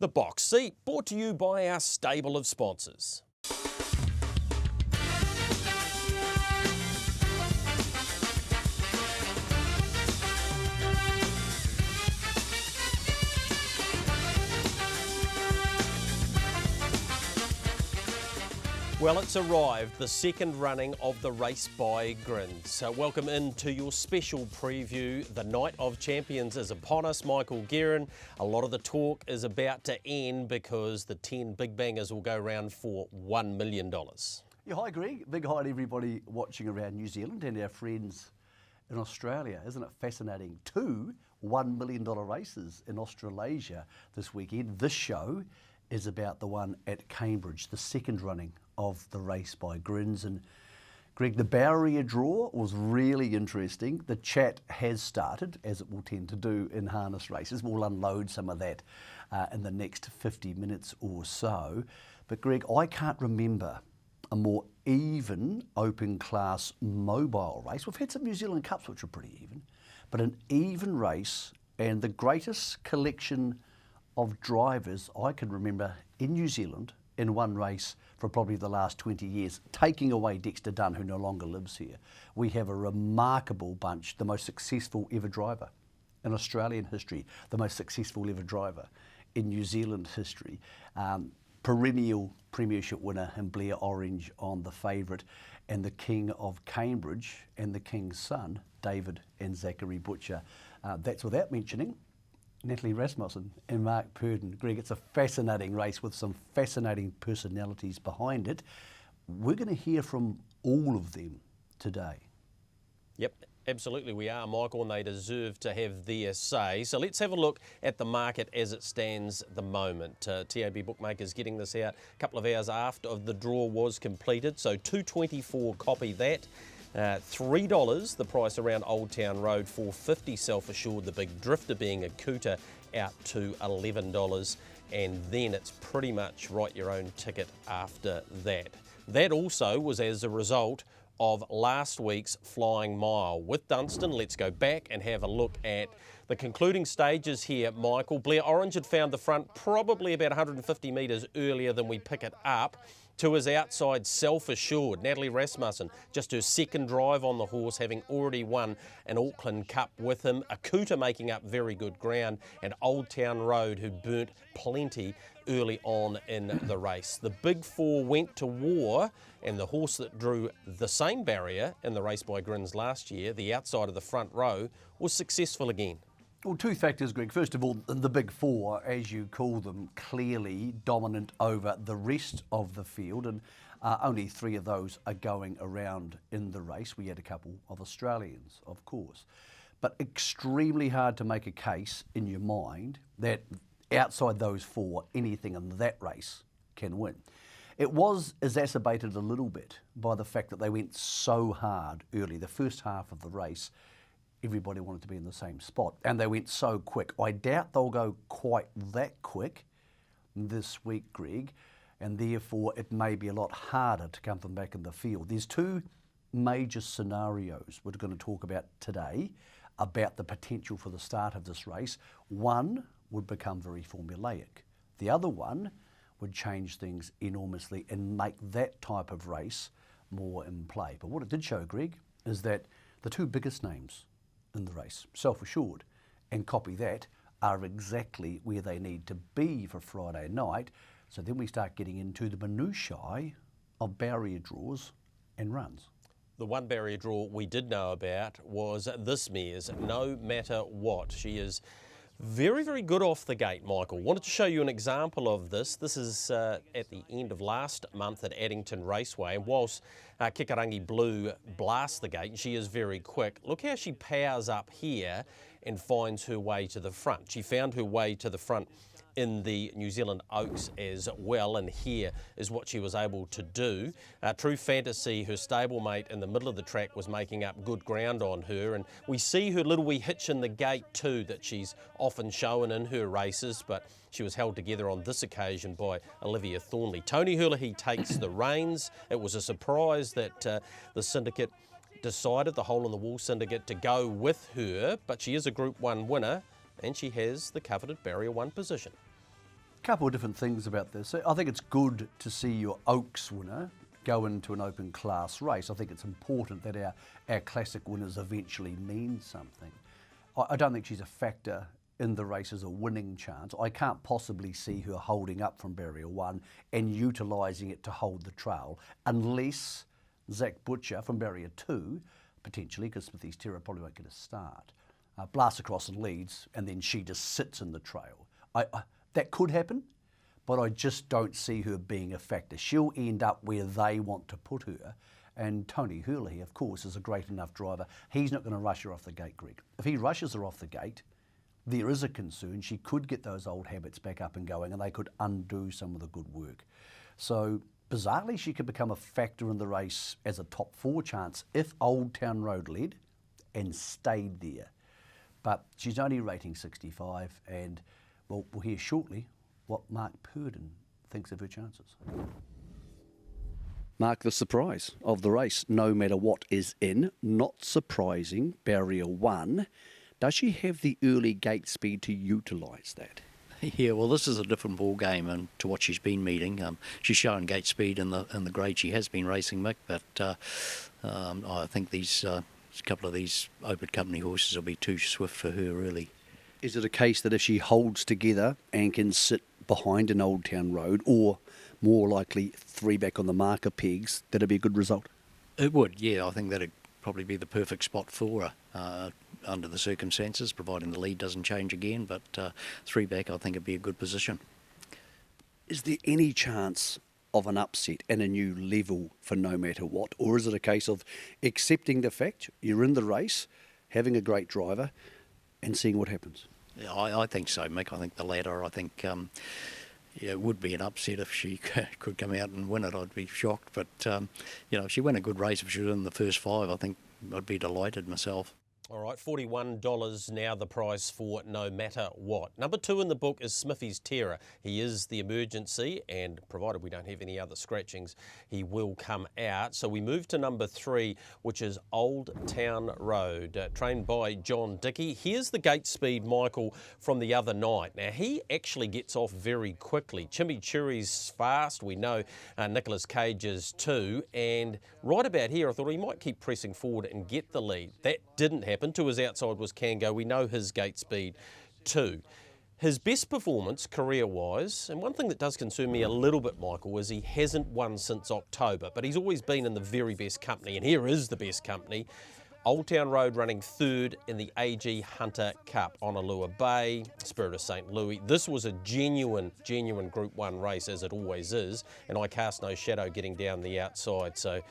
The Box Seat, brought to you by our stable of sponsors. Well, it's arrived, the second running of the race by Grins. So welcome into your special preview. The Night of Champions is upon us. Michael Guerin. A lot of the talk is about to end because the 10 big bangers will go round for $1 million. Yeah, hi Greg. Big hi to everybody watching around New Zealand and our friends in Australia. Isn't it fascinating? 2 $1 million races in Australasia this weekend. This show is about the one at Cambridge, the second running of the race by Grins. And Greg, the barrier draw was really interesting. The chat has started, as it will tend to do in harness races. We'll unload some of that in the next 50 minutes or so. But Greg, I can't remember a more even open class mobile race. We've had some New Zealand Cups which are pretty even, but an even race and the greatest collection of drivers I can remember in New Zealand in one race for probably the last 20 years, taking away Dexter Dunn, who no longer lives here. We have a remarkable bunch, the most successful ever driver in Australian history, the most successful ever driver in New Zealand history, perennial premiership winner in Blair Orange on the favourite, and the king of Cambridge and the king's son, David and Zachary Butcher. That's without mentioning Natalie Rasmussen and Mark Purdon. Greg, it's a fascinating race with some fascinating personalities behind it. We're going to hear from all of them today. Yep, absolutely we are, Michael, and they deserve to have their say. So let's have a look at the market as it stands at the moment. TAB Bookmakers getting this out a couple of hours after the draw was completed. So $2.24, copy that. $3 the price around Old Town Road, $4.50 Self-Assured, the big drifter being Akuta out to $11, and then it's pretty much write your own ticket after that. That also was as a result of last week's Flying Mile with Dunstan. Let's go back and have a look at the concluding stages here, Michael. Blair Orange had found the front probably about 150 metres earlier than we pick it up. To his outside, Self-Assured. Natalie Rasmussen, just her second drive on the horse, having already won an Auckland Cup with him. Akuta making up very good ground, and Old Town Road, who burnt plenty early on in the race. The big four went to war, and the horse that drew the same barrier in the race by Grins last year, the outside of the front row, was successful again. Well, two factors, Greg. First of all, the big four, as you call them, clearly dominant over the rest of the field, and only 3 of those are going around in the race. We had a couple of Australians, of course, but extremely hard to make a case in your mind that outside those 4, anything in that race can win. It was exacerbated a little bit by the fact that they went so hard early. The first half of the race, everybody wanted to be in the same spot, and they went so quick. I doubt they'll go quite that quick this week, Greg, and therefore it may be a lot harder to come them back in the field. There's 2 major scenarios we're going to talk about today about the potential for the start of this race. One would become very formulaic. The other one would change things enormously and make that type of race more in play. But what it did show, Greg, is that the 2 biggest names in the race, Self-Assured and Copy That, are exactly where they need to be for Friday night. So then we start getting into the minutiae of barrier draws and runs. The one barrier draw we did know about was this mare's No Matter What. She is very, very good off the gate, Michael. Wanted to show you an example of this. This is at the end of last month at Addington Raceway. And whilst Kikarangi Blue blasts the gate, and she is very quick, look how she powers up here and finds her way to the front. She found her way to the front in the New Zealand Oaks as well, and here is what she was able to do. True Fantasy, her stablemate in the middle of the track, was making up good ground on her, and we see her little wee hitch in the gate too that she's often shown in her races, but she was held together on this occasion by Olivia Thornley. Tony Herlihy takes the reins. It was a surprise that the syndicate decided, the Hole in the Wall syndicate, to go with her, but she is a Group 1 winner and she has the coveted Barrier 1 position. couple of different things about this. I think it's good to see your Oaks winner go into an open class race. I think it's important that our classic winners eventually mean something. I don't think she's a factor in the race as a winning chance. I can't possibly see her holding up from barrier 1 and utilising it to hold the trail, unless Zach Butcher from barrier 2, potentially, because Smithy's Terror probably won't get a start, blasts across and leads, and then she just sits in the trail. That could happen, but I just don't see her being a factor. She'll end up where they want to put her. And Tony Hurley, of course, is a great enough driver. He's not going to rush her off the gate, Greg. If he rushes her off the gate, there is a concern. She could get those old habits back up and going, and they could undo some of the good work. So, bizarrely, she could become a factor in the race as a top 4 chance if Old Town Road led and stayed there. But she's only rating 65, and well, we'll hear shortly what Mark Purdon thinks of her chances. Mark, the surprise of the race, no matter what is in, not surprising, barrier 1. Does she have the early gate speed to utilise that? Yeah, well, this is a different ball game and to what she's been meeting. She's showing gate speed in the grade she has been racing, Mick, but I think these a couple of these open company horses will be too swift for her, really. Is it a case that if she holds together and can sit behind an Old Town Road, or more likely 3 back on the marker pegs, that'd be a good result? It would, yeah. I think that'd probably be the perfect spot for her under the circumstances, providing the lead doesn't change again. But 3 back, I think, would be a good position. Is there any chance of an upset and a new level for no matter what? Or is it a case of accepting the fact you're in the race, having a great driver, and seeing what happens? Yeah, I think so, Mick. I think the latter. I think it would be an upset if she could come out and win it. I'd be shocked. But, if she won a good race, if she was in the first 5, I think I'd be delighted myself. All right, $41 now the price for no matter what. Number 2 in the book is Smithy's Terror. He is the emergency, and provided we don't have any other scratchings, he will come out. So we move to number 3, which is Old Town Road, trained by John Dickey. Here's the gate speed, Michael, from the other night. Now, he actually gets off very quickly. Chimichurri's fast, we know Nicolas Cage is too, and right about here I thought he might keep pressing forward and get the lead. That didn't happen. To his outside was Kango. We know his gate speed too. His best performance career-wise, and one thing that does concern me a little bit, Michael, is he hasn't won since October, but he's always been in the very best company, and here is the best company. Old Town Road running 3rd in the AG Hunter Cup on Allure Bay, Spirit of St. Louis. This was a genuine Group 1 race, as it always is, and I cast no shadow getting down the outside. So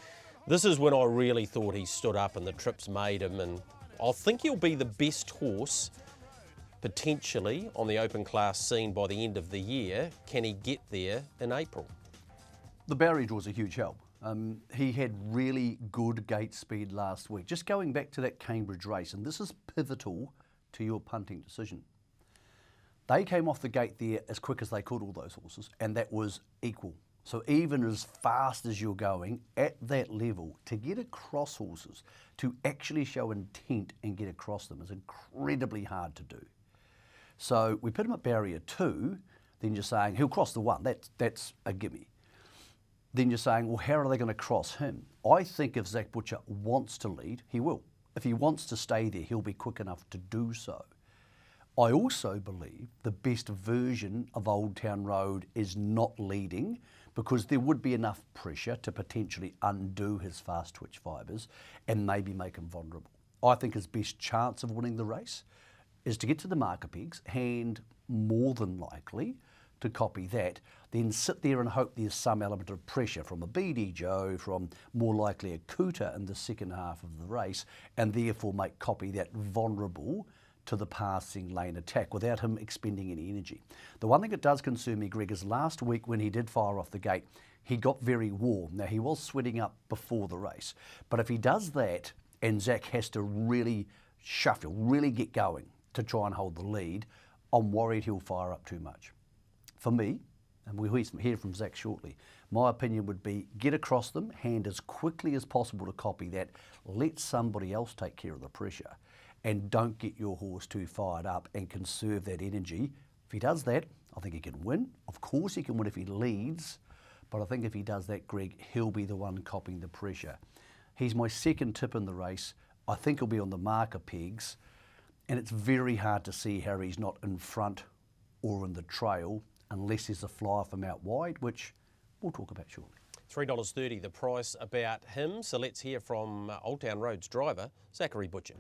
this is when I really thought he stood up and the trips made him, and I think he'll be the best horse potentially on the open class scene by the end of the year. Can he get there in April? The barrier draw's a huge help. He had really good gate speed last week. Just going back to that Cambridge race, and this is pivotal to your punting decision. They came off the gate there as quick as they could, all those horses, and that was equal. So even as fast as you're going at that level, to get across horses, to actually show intent and get across them is incredibly hard to do. So we put him at barrier 2, then you're saying he'll cross the 1, that's a gimme. Then you're saying, well, how are they going to cross him? I think if Zach Butcher wants to lead, he will. If he wants to stay there, he'll be quick enough to do so. I also believe the best version of Old Town Road is not leading, because there would be enough pressure to potentially undo his fast twitch fibres and maybe make him vulnerable. I think his best chance of winning the race is to get to the marker pegs, and more than likely to copy that, then sit there and hope there's some element of pressure from a BD Joe, from more likely Akuta in the second half of the race, and therefore make copy that vulnerable to the passing lane attack without him expending any energy. The one thing that does concern me, Greg, is last week when he did fire off the gate, he got very warm. Now, he was sweating up before the race, but if he does that and Zach has to really shuffle, really get going to try and hold the lead, I'm worried he'll fire up too much. For me, and we'll hear from Zach shortly, my opinion would be get across them, hand as quickly as possible to copy that, let somebody else take care of the pressure, and don't get your horse too fired up and conserve that energy. If he does that, I think he can win. Of course he can win if he leads, but I think if he does that, Greg, he'll be the one copying the pressure. He's my second tip in the race. I think he'll be on the marker pegs, and it's very hard to see how he's not in front or in the trail unless there's a flyer from out wide, which we'll talk about shortly. $3.30 the price about him. So let's hear from Old Town Road's driver, Zachary Butcher.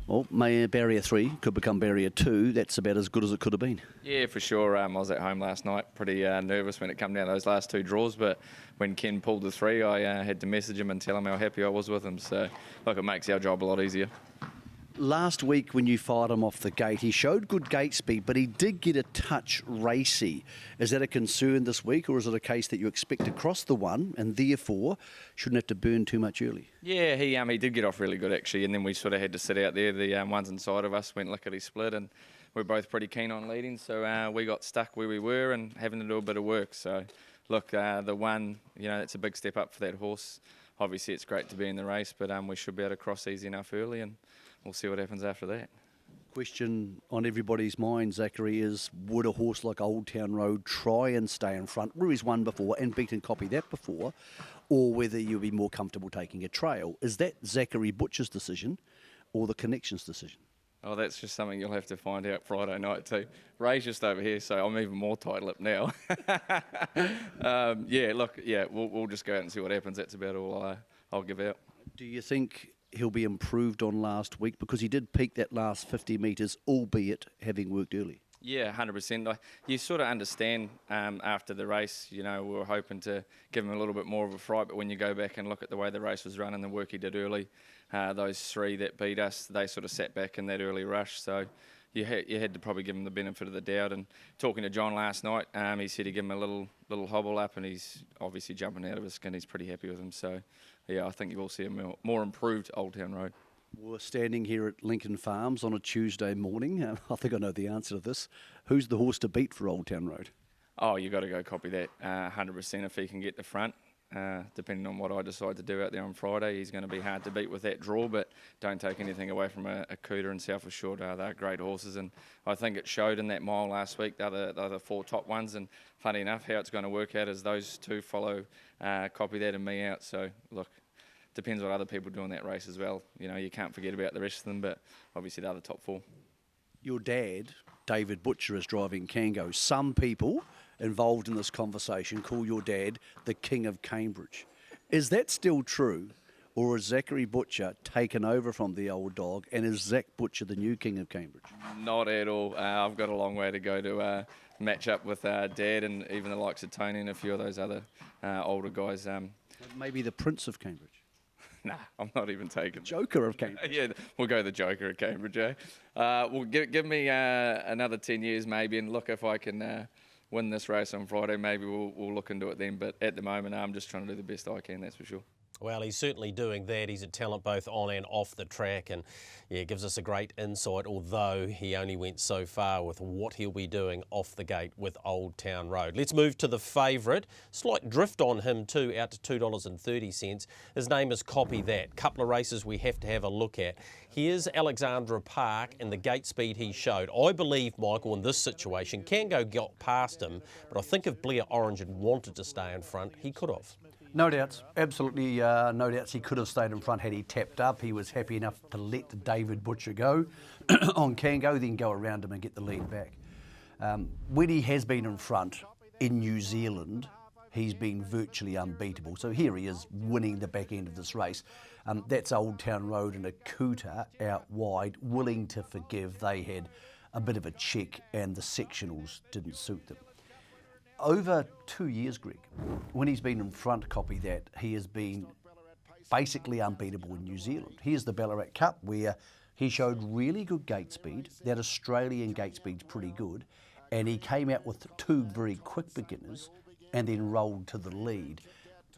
Well, barrier 3 could become barrier 2. That's about as good as it could have been. Yeah, for sure. I was at home last night, pretty nervous when it came down to those last 2 draws, but when Ken pulled the 3, I had to message him and tell him how happy I was with him. So, look, it makes our job a lot easier. Last week when you fired him off the gate, he showed good gate speed, but he did get a touch racy. Is that a concern this week, or is it a case that you expect to cross the 1 and therefore shouldn't have to burn too much early? Yeah, he did get off really good actually, and then we sort of had to sit out there. The ones inside of us went lickety split, and we're both pretty keen on leading, so we got stuck where we were and having to do a bit of work. So, look, the 1, it's a big step up for that horse. Obviously, it's great to be in the race, but we should be able to cross easy enough early, and we'll see what happens after that. Question on everybody's mind, Zachary, is would a horse like Old Town Road try and stay in front, where he's won before and beaten Copy that before, or whether you'll be more comfortable taking a trail? Is that Zachary Butcher's decision or the Connection's decision? Oh, that's just something you'll have to find out Friday night too. Ray's just over here, so I'm even more tight-lipped now. We'll just go out and see what happens. That's about all I'll give out. Do you think he'll be improved on last week? Because he did peak that last 50 metres, albeit having worked early. Yeah, 100%. You sort of understand after the race, we were hoping to give him a little bit more of a fright, but when you go back and look at the way the race was run and the work he did early, those 3 that beat us, they sort of sat back in that early rush. So you had to probably give him the benefit of the doubt. And talking to John last night, he said he'd give him a little hobble up, and he's obviously jumping out of his skin. He's pretty happy with him. So, yeah, I think you will see a more improved Old Town Road. We're standing here at Lincoln Farms on a Tuesday morning. I think I know the answer to this. Who's the horse to beat for Old Town Road? Oh, you got to go copy that 100% if he can get the front. Depending on what I decide to do out there on Friday, he's going to be hard to beat with that draw, but don't take anything away from Akuta and South Assured. They're great horses, and I think it showed in that mile last week, the other 4 top ones, and funny enough, how it's going to work out is those 2 follow copy that and me out. So, look, depends what other people do in that race as well. You can't forget about the rest of them, but obviously the other top 4. Your dad, David Butcher, is driving Kango. Some people involved in this conversation call your dad the King of Cambridge. Is that still true, or has Zachary Butcher taken over from the old dog, and is Zach Butcher the new King of Cambridge? Not at all. I've got a long way to go to match up with Dad and even the likes of Tony and a few of those other older guys. Maybe the Prince of Cambridge. Nah, I'm not even taking Joker of Cambridge. Yeah, we'll go the Joker of Cambridge, eh? Well, give me another 10 years maybe, and look, if I can win this race on Friday, maybe we'll look into it then. But at the moment, I'm just trying to do the best I can, that's for sure. Well, he's certainly doing that. He's a talent both on and off the track, and yeah, gives us a great insight, although he only went so far with what he'll be doing off the gate with Old Town Road. Let's move to the favourite. Slight drift on him too, out to $2.30. His name is Copy That. Couple of races we have to have a look at. Here's Alexandra Park and the gate speed he showed. I believe, Michael, in this situation, Kango got past him, but I think if Blair Orange had wanted to stay in front, he could have. No doubts, absolutely no doubts he could have stayed in front had he tapped up. He was happy enough to let David Butcher go on Kango, then go around him and get the lead back. When he has been in front in New Zealand, he's been virtually unbeatable. So here he is winning the back end of this race. That's Old Town Road and Akuta out wide, willing to forgive. They had a bit of a check and the sectionals didn't suit them. Over 2 years, Greg, when he's been in front, Copy That, he has been basically unbeatable in New Zealand. Here's the Ballarat Cup, where he showed really good gate speed. That Australian gate speed's pretty good, and he came out with 2 very quick beginners and then rolled to the lead.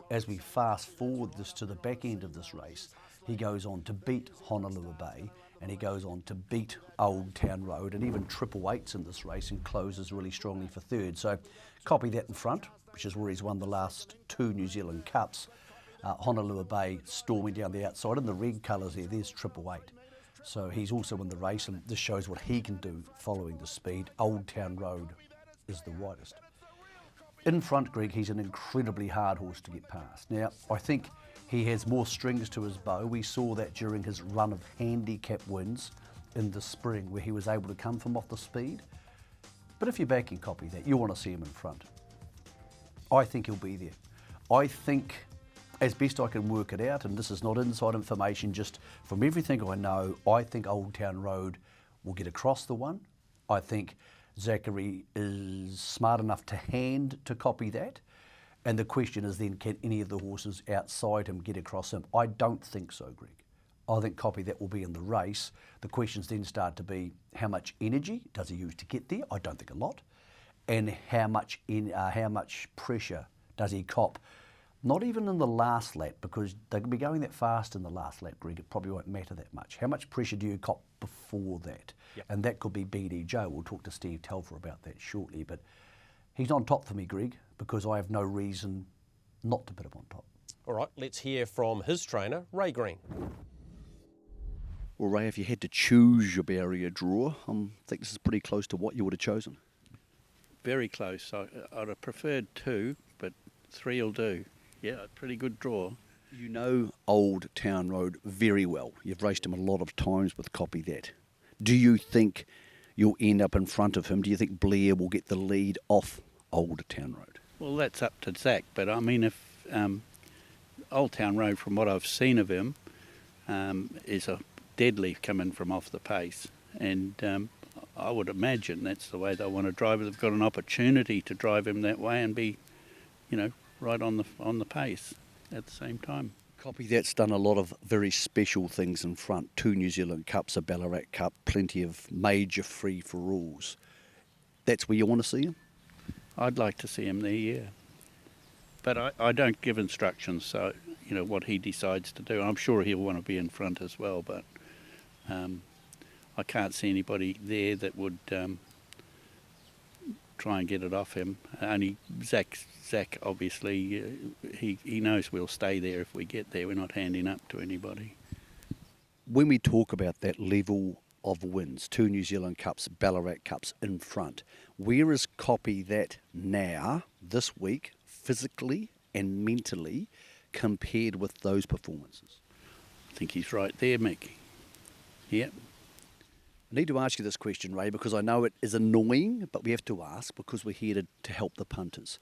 As we fast forward this to the back end of this race, he goes on to beat Honolulu Bay, and he goes on to beat Old Town Road and even triple eights in this race and closes really strongly for third. So Copy That in front, which is where he's won the last 2 New Zealand Cups. Honolulu Bay storming down the outside in the red colours there's triple eight. So he's also in the race, and this shows what he can do following the speed. Old Town Road is the widest. In front, Greg, he's an incredibly hard horse to get past. Now, I think he has more strings to his bow. We saw that during his run of handicap wins in the spring, where he was able to come from off the speed. But if you're backing Copy That, you want to see him in front. I think he'll be there. I think, as best I can work it out, and this is not inside information, just from everything I know, I think Old Town Road will get across the one. I think Zachary is smart enough to hand to Copy That. And the question is then, can any of the horses outside him get across him? I don't think so, Greg. I think Copy That will be in the race. The questions then start to be, how much energy does he use to get there? I don't think a lot. And how much pressure does he cop? Not even in the last lap, because they can be going that fast in the last lap, Greg. It probably won't matter that much. How much pressure do you cop before that? Yep. And that could be BD Joe. We'll talk to Steve Telfer about that shortly. But he's on top for me, Greg, because I have no reason not to put him on top. All right, let's hear from his trainer, Ray Green. Well, Ray, if you had to choose your barrier draw, I think this is pretty close to what you would have chosen. Very close. I'd have preferred 2, but 3 will do. Yeah, a pretty good draw. You know Old Town Road very well. You've raced him a lot of times with Copy That. Do you think you'll end up in front of him? Do you think Blair will get the lead off Old Town Road? Well, that's up to Zach, but I mean, if Old Town Road, from what I've seen of him, is a deadly coming from off the pace, and I would imagine that's the way they want to drive it. They've got an opportunity to drive him that way and be, right on the pace at the same time. Copy That's done a lot of very special things in front. 2 New Zealand Cups, a Ballarat Cup, plenty of major free-for-alls. That's where you want to see him? I'd like to see him there, yeah. But I don't give instructions, so, what he decides to do. I'm sure he'll want to be in front as well, but I can't see anybody there that would try and get it off him. Only Zach obviously, he knows we'll stay there if we get there. We're not handing up to anybody. When we talk about that level of wins, 2 New Zealand Cups, Ballarat Cups in front, where is Copy That now, this week, physically and mentally, compared with those performances? I think he's right there, Mick. Yep. I need to ask you this question, Ray, because I know it is annoying, but we have to ask because we're here to help the punters.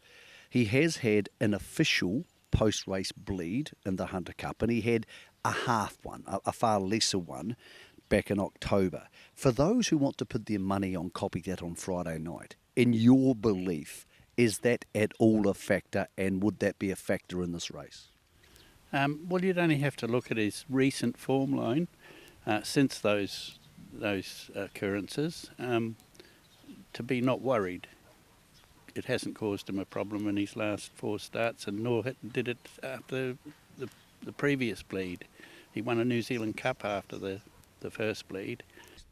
He has had an official post-race bleed in the Hunter Cup, and he had a half one, a far lesser one, back in October. For those who want to put their money on Copy That on Friday night, in your belief, is that at all a factor, and would that be a factor in this race? Well, you'd only have to look at his recent form line since those occurrences to be not worried. It hasn't caused him a problem in his last 4 starts, and nor did it after the previous bleed. He won a New Zealand Cup after the first bleed.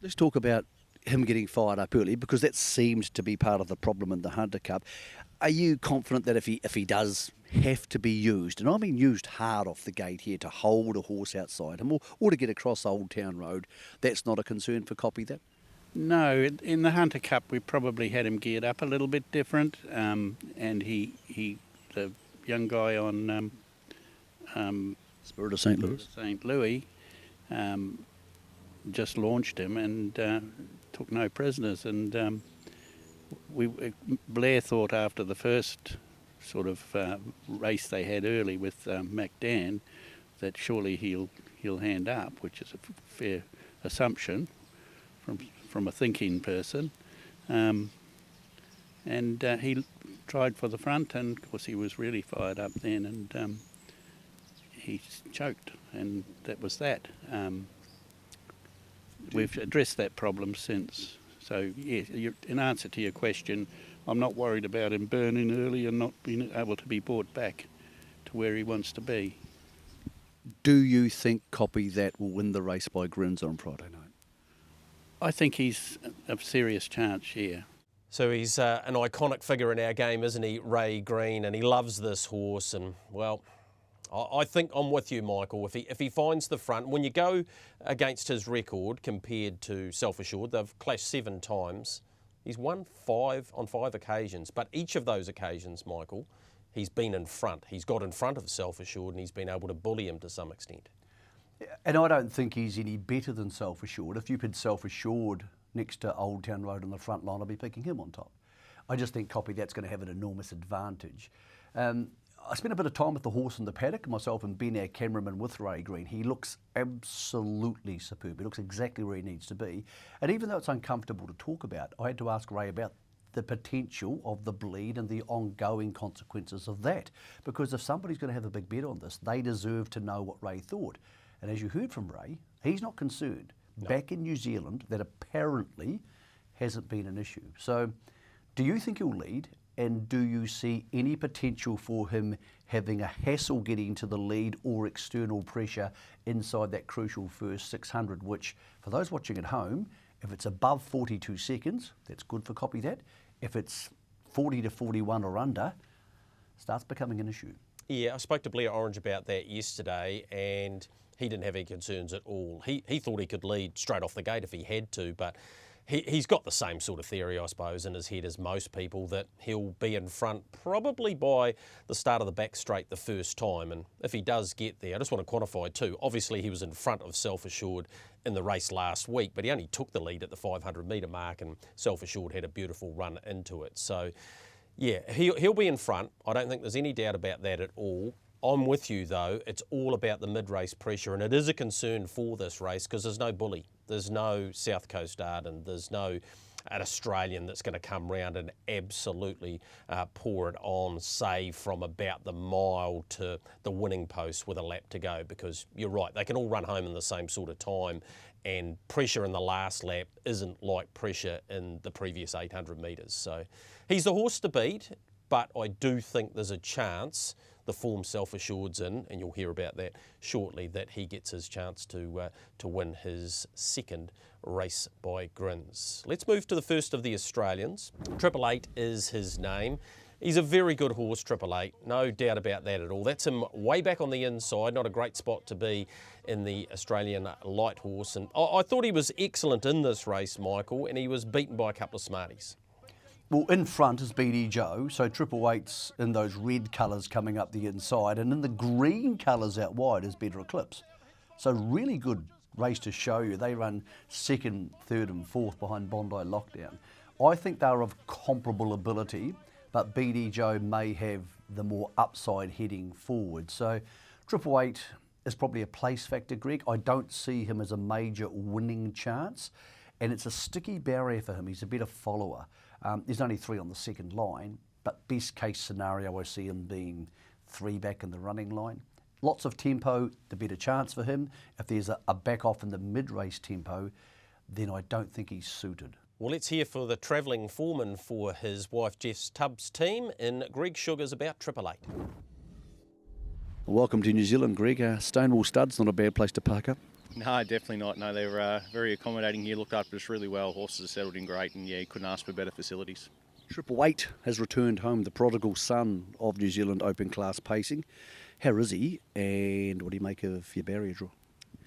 Let's talk about him getting fired up early, because that seems to be part of the problem in the Hunter Cup. Are you confident that if he does have to be used, and I mean used hard off the gate here, to hold a horse outside him or to get across Old Town Road, that's not a concern for Copy That? No, in the Hunter Cup we probably had him geared up a little bit different, and the young guy on Spirit of St. Louis. St. Louis just launched him and took no prisoners, and Blair thought after the first sort of race they had early with MacDan that surely he'll hand up, which is a fair assumption from a thinking person, and he tried for the front, and of course he was really fired up then, and he choked, and that was that. We've addressed that problem since. So, yes, in answer to your question, I'm not worried about him burning early and not being able to be brought back to where he wants to be. Do you think Copy That will win the race by Grins on Friday night? I think he's a serious chance here. So he's an iconic figure in our game, isn't he, Ray Green? And he loves this horse. And, well, I think I'm with you, Michael. If he finds the front, when you go against his record compared to Self Assured, they've clashed 7 times. He's won 5 on 5 occasions, but each of those occasions, Michael, he's been in front. He's got in front of Self Assured and he's been able to bully him to some extent. And I don't think he's any better than Self Assured. If you put Self Assured next to Old Town Road on the front line, I'll be picking him on top. I just think Copy That's going to have an enormous advantage. I spent a bit of time with the horse in the paddock, myself and Ben, our cameraman, with Ray Green. He looks absolutely superb. He looks exactly where he needs to be. And even though it's uncomfortable to talk about, I had to ask Ray about the potential of the bleed and the ongoing consequences of that. Because if somebody's going to have a big bet on this, they deserve to know what Ray thought. And as you heard from Ray, he's not concerned. No. Back in New Zealand, that apparently hasn't been an issue. So do you think he'll lead? And do you see any potential for him having a hassle getting to the lead or external pressure inside that crucial first 600, which, for those watching at home, if it's above 42 seconds, that's good for Copy That. If it's 40 to 41 or under, starts becoming an issue. Yeah, I spoke to Blair Orange about that yesterday, and he didn't have any concerns at all. He thought he could lead straight off the gate if he had to, but he's got the same sort of theory, I suppose, in his head as most people, that he'll be in front probably by the start of the back straight the first time. And if he does get there, I just want to quantify too. Obviously, he was in front of Self Assured in the race last week, but he only took the lead at the 500 metre mark, and Self Assured had a beautiful run into it. So, yeah, he'll be in front. I don't think there's any doubt about that at all. I'm with you, though. It's all about the mid-race pressure, and it is a concern for this race because there's no bully. There's no South Coast Arden. There's no an Australian that's going to come round and absolutely pour it on, say, from about the mile to the winning post with a lap to go, because you're right, they can all run home in the same sort of time, and pressure in the last lap isn't like pressure in the previous 800 metres. So he's the horse to beat, but I do think there's a chance the form Self Assured's in, and you'll hear about that shortly, that he gets his chance to win his second race by Grins. Let's move to the first of the Australians. 888 is his name. He's a very good horse, 888, no doubt about that at all. That's him way back on the inside, not a great spot to be in the Australian light horse. And I thought he was excellent in this race, Michael, and he was beaten by a couple of smarties. Well, in front is BD Joe, so 888's in those red colours coming up the inside, and in the green colours out wide is Better Eclipse. So really good race to show you. They run second, third and fourth behind Bondi Lockdown. I think they're of comparable ability, but BD Joe may have the more upside heading forward. So 888 is probably a place factor, Greg. I don't see him as a major winning chance, and it's a sticky barrier for him. He's a better follower. There's only 3 on the second line, but best case scenario, I see him being 3 back in the running line. Lots of tempo, the better chance for him. If there's a back off in the mid-race tempo, then I don't think he's suited. Well, let's hear for the travelling foreman for his wife Jess Tubbs' team in Greg Sugar's about 888. Welcome to New Zealand, Greg. Stonewall Stud's not a bad place to park up. No, definitely not. No, they're very accommodating here, looked after us really well. Horses are settled in great, and yeah, you couldn't ask for better facilities. 888 has returned home, the prodigal son of New Zealand open class pacing. How is he, and what do you make of your barrier draw?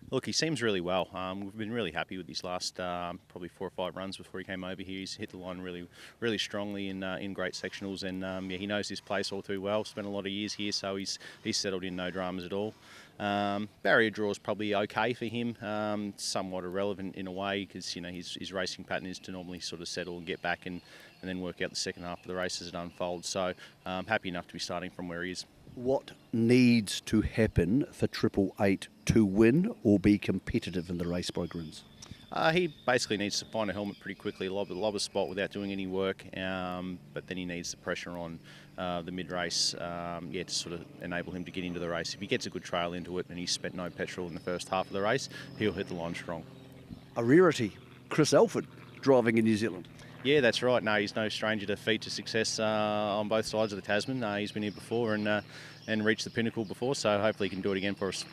Look, he seems really well. We've been really happy with his last probably 4 or 5 runs before he came over here. He's hit the line really strongly in great sectionals, and yeah, he knows this place all too well. Spent a lot of years here, so he's settled in, no dramas at all. Barrier draw is probably okay for him, somewhat irrelevant in a way, because you know his racing pattern is to normally sort of settle and get back and then work out the second half of the race as it unfolds. So happy enough to be starting from where he is. What needs to happen for 888 to win or be competitive in the race by Grins? He basically needs to find a helmet pretty quickly, lob a spot without doing any work, but then he needs the pressure on the mid-race to sort of enable him to get into the race. If he gets a good trail into it and he's spent no petrol in the first half of the race, he'll hit the line strong. A rarity, Chris Alford driving in New Zealand. Yeah, that's right. No, he's no stranger to feature success on both sides of the Tasman. He's been here before and reached the pinnacle before, so hopefully he can do it again for us.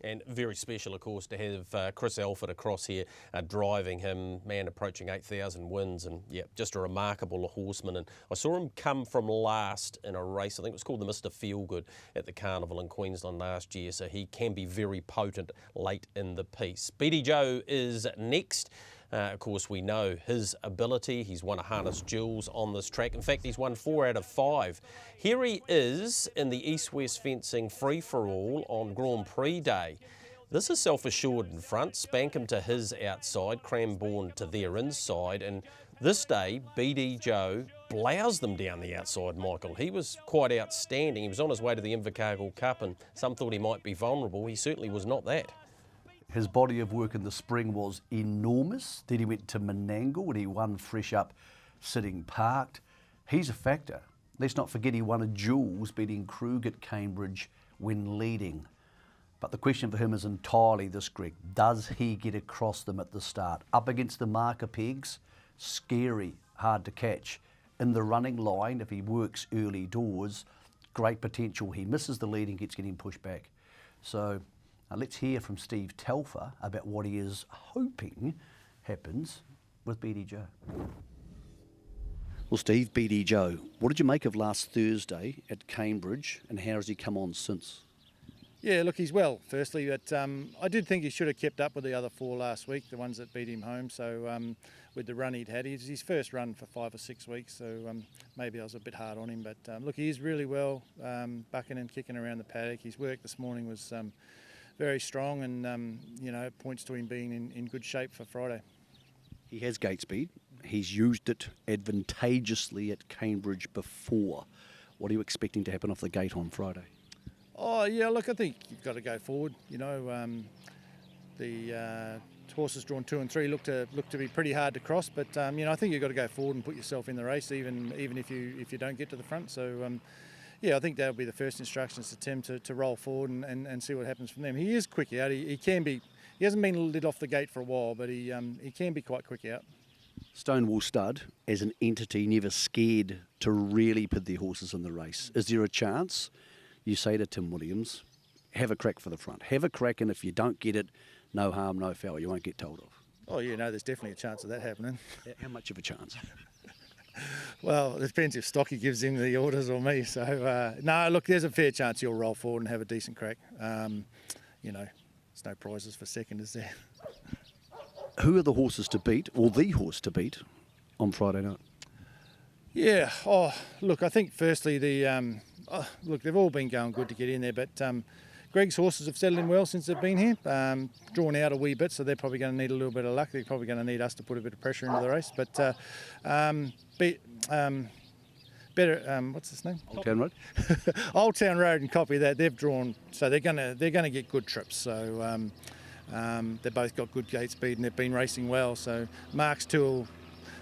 And very special, of course, to have Chris Alford across here driving him, man approaching 8,000 wins, and yeah, just a remarkable horseman. And I saw him come from last in a race, I think it was called the Mr. Feelgood at the Carnival in Queensland last year, so he can be very potent late in the piece. BD Joe is next. Of course, we know his ability. He's won a harness duels on this track. In fact, he's won 4 out of 5. Here he is in the East-West fencing free-for-all on Grand Prix Day. This is self-assured in front. Spank him to his outside, Cranbourne to their inside. And this day, BD Joe bloused them down the outside, Michael. He was quite outstanding. He was on his way to the Invercargill Cup, and some thought he might be vulnerable. He certainly was not that. His body of work in the spring was enormous. Then he went to Menangle and he won fresh up sitting parked. He's a factor. Let's not forget he won a duels beating Krug at Cambridge when leading. But the question for him is entirely this, Greg. Does he get across them at the start? Up against the marker pegs, scary, hard to catch. In the running line, if he works early doors, great potential. He misses the lead and gets getting pushed back. So let's hear from Steve Telfer about what he is hoping happens with BD Joe. Well, Steve, BD Joe, what did you make of last Thursday at Cambridge, and how has he come on since? Yeah, look, he's well, firstly, but I did think he should have kept up with the other 4 last week, the ones that beat him home. So with the run he'd had, it's his first run for 5 or 6 weeks, so maybe I was a bit hard on him. But look, he is really well, bucking and kicking around the paddock. His work this morning was very strong, and you know, it points to him being in good shape for Friday. He has gate speed. He's used it advantageously at Cambridge before. What are you expecting to happen off the gate on Friday? Oh yeah, look, I think you've got to go forward. You know, the horses drawn 2 and 3 look to be pretty hard to cross, but you know, I think you've got to go forward and put yourself in the race, even if you don't get to the front. So yeah, I think that'll be the first instructions to Tim, to roll forward and see what happens from them. He is quick out. He can be. He hasn't been lit off the gate for a while, but he can be quite quick out. Stonewall Stud, as an entity, never scared to really put their horses in the race. Is there a chance? You say to Tim Williams, have a crack for the front. Have a crack, and if you don't get it, no harm, no foul. You won't get told off. Oh, yeah, no, there's definitely a chance of that happening. How much of a chance? Well, it depends if Stocky gives him the orders or me. So, no, look, there's a fair chance he'll roll forward and have a decent crack. You know, there's no prizes for second, is there? Who are the horses to beat, or the horse to beat, on Friday night? Yeah, oh, look, I think firstly look, they've all been going good to get in there, but Greg's horses have settled in well since they've been here, drawn out a wee bit, so they're probably going to need a little bit of luck. They're probably going to need us to put a bit of pressure into the race, but better, what's his name? Old Town Road? Old Town Road and Copy that, they've drawn, so they're going to get good trips. So they've both got good gate speed and they've been racing well. So Mark's two,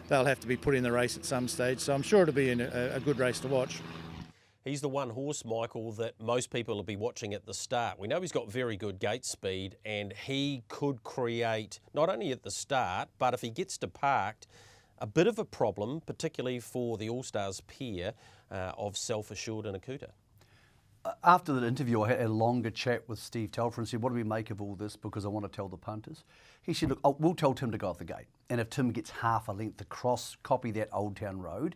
they'll have to be put in the race at some stage. So I'm sure it'll be a good race to watch. He's the one horse, Michael, that most people will be watching at the start. We know he's got very good gate speed, and he could create, not only at the start, but if he gets to parked, a bit of a problem, particularly for the All-Stars pair of Self Assured and Akuta. After the interview, I had a longer chat with Steve Telfer and said, what do we make of all this? Because I want to tell the punters. He said, look, we'll tell Tim to go off the gate. And if Tim gets half a length across, copy that Old Town Road,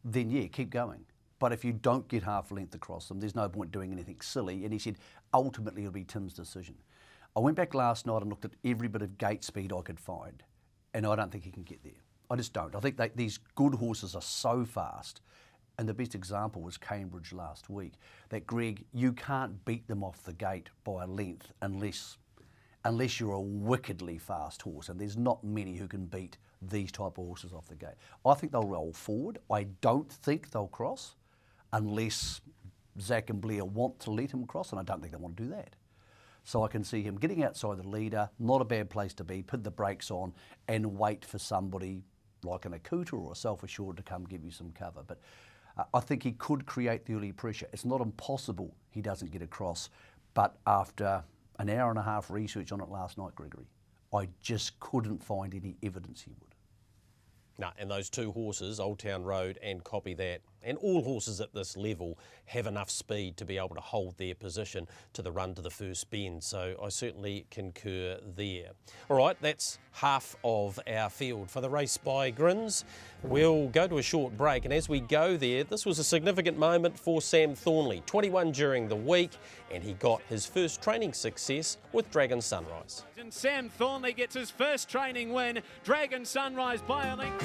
then yeah, keep going. But if you don't get half a length across them, there's no point doing anything silly. And he said, ultimately, it'll be Tim's decision. I went back last night and looked at every bit of gate speed I could find, and I don't think he can get there. I just don't. I think these good horses are so fast. And the best example was Cambridge last week, that, Greg, you can't beat them off the gate by a length unless you're a wickedly fast horse, and there's not many who can beat these type of horses off the gate. I think they'll roll forward. I don't think they'll cross unless Zach and Blair want to let him cross, and I don't think they want to do that. So I can see him getting outside the leader, not a bad place to be, put the brakes on and wait for somebody like an Akuta or a Self Assured to come give you some cover. But I think he could create the early pressure. It's not impossible he doesn't get across, but after an hour and a half research on it last night, Gregory, I just couldn't find any evidence he would. No, and those two horses, Old Town Road and Copy That, And all horses at this level have enough speed to be able to hold their position to the run to the first bend, so I certainly concur there. All right, that's half of our field for the race by Grins. We'll go to a short break, and as we go there, this was a significant moment for Sam Thornley. 21 during the week, and he got his first training success with Dragon Sunrise. And Sam Thornley gets his first training win, Dragon Sunrise by a length.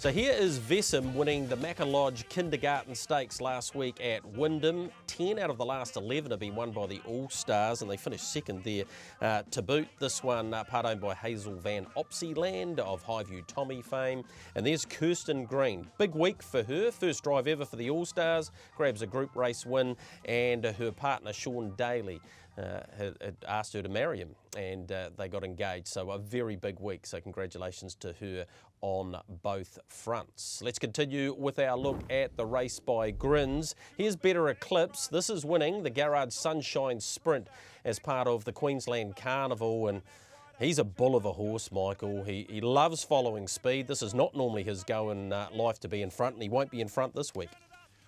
So here is Vessem winning the Macca Lodge Kindergarten Stakes last week at Wyndham. 10 out of the last 11 have been won by the All-Stars, and they finished second there to boot. This one part owned by Hazel Van Opsieland of Highview Tommy fame. And there's Kirsten Green. Big week for her. First drive ever for the All-Stars. Grabs a group race win, and her partner Sean Daly had asked her to marry him, and they got engaged. So a very big week. So congratulations to her on both fronts. Let's continue with our look at the race by Grins. Here's Better Eclipse. This is winning the Garage Sunshine Sprint as part of the Queensland Carnival, and he's a bull of a horse, Michael. He loves following speed. This is not normally his go in life to be in front, and he won't be in front this week.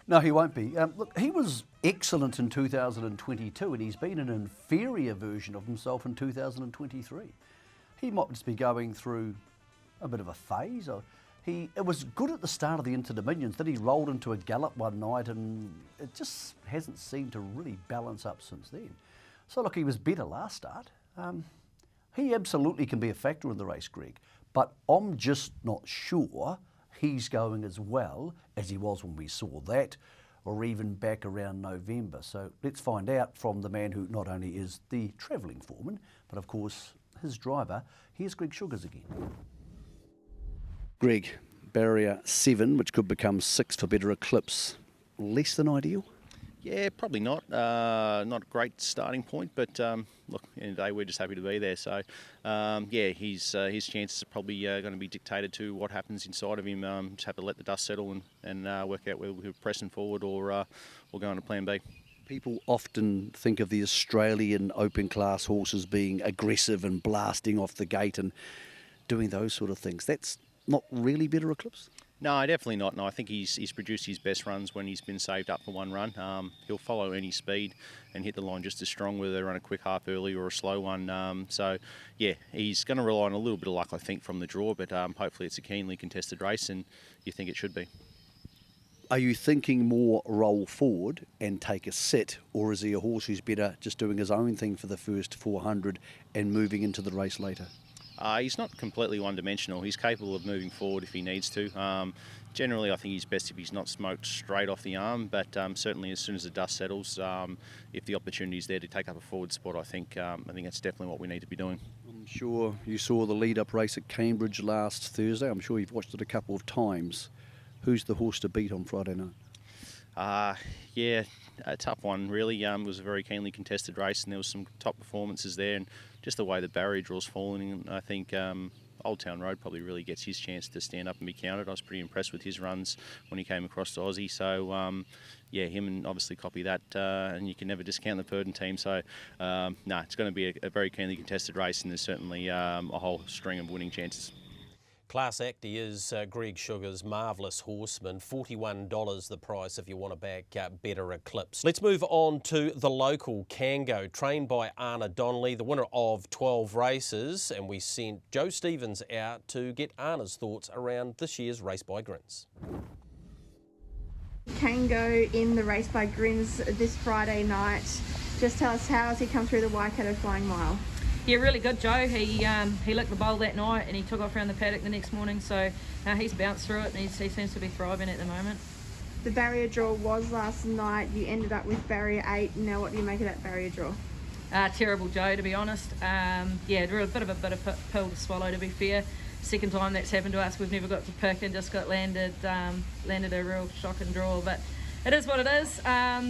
No, he won't be. Look, he was excellent in 2022, and he's been an inferior version of himself in 2023. He might just be going through a bit of a phase. It was good at the start of the Inter-Dominions, then he rolled into a gallop one night, and it just hasn't seemed to really balance up since then. So look, he was better last start. He absolutely can be a factor in the race, Greg, but I'm just not sure he's going as well as he was when we saw that, or even back around November. So let's find out from the man who not only is the travelling foreman, but of course his driver. Here's Greg Sugars again. Greg, barrier 7, which could become 6 for Better Eclipse, less than ideal? Yeah, probably not. Not a great starting point, but look, at the end of the day, we're just happy to be there. So, yeah, his chances are probably going to be dictated to what happens inside of him. Just have to let the dust settle and work out whether we're pressing forward or go into plan B. People often think of the Australian open class horses being aggressive and blasting off the gate and doing those sort of things. That's not really Better Eclipse? No, definitely not. No, I think he's produced his best runs when he's been saved up for one run. He'll follow any speed and hit the line just as strong, whether they run a quick half early or a slow one. So, yeah, he's going to rely on a little bit of luck, I think, from the draw, but hopefully it's a keenly contested race, and you think it should be. Are you thinking more roll forward and take a sit, or is he a horse who's better just doing his own thing for the first 400 and moving into the race later? He's not completely one-dimensional. He's capable of moving forward if he needs to. Generally, I think he's best if he's not smoked straight off the arm, but certainly as soon as the dust settles, if the opportunity is there to take up a forward spot, I think that's definitely what we need to be doing. I'm sure you saw the lead-up race at Cambridge last Thursday. I'm sure you've watched it a couple of times. Who's the horse to beat on Friday night? Yeah, a tough one, really. It was a very keenly contested race, and there was some top performances there, and just the way the barrier draw's fallen, I think Old Town Road probably really gets his chance to stand up and be counted. I was pretty impressed with his runs when he came across to Aussie, so yeah, him and obviously copy that, and you can never discount the Purdon team, so it's going to be a very keenly contested race, and there's certainly a whole string of winning chances. Class act he is, Greg Sugars, marvellous horseman. $41 the price if you want to back Better Eclipse. Let's move on to the local Kango, trained by Anna Donnelly, the winner of 12 races, and we sent Joe Stevens out to get Anna's thoughts around this year's race by Grins. Kango in the race by Grins this Friday night. Just tell us, how has he come through the Waikato Flying Mile? Yeah, really good, Joe. He licked the bowl that night and he took off around the paddock the next morning, so he's bounced through it and he seems to be thriving at the moment. The barrier draw was last night. You ended up with barrier 8. Now what do you make of that barrier draw? Terrible, Joe, to be honest. Yeah, a bit of a pill to swallow, to be fair. second time that's happened to us. We've never got to pick and just got landed a real shock and draw. But it is what it is.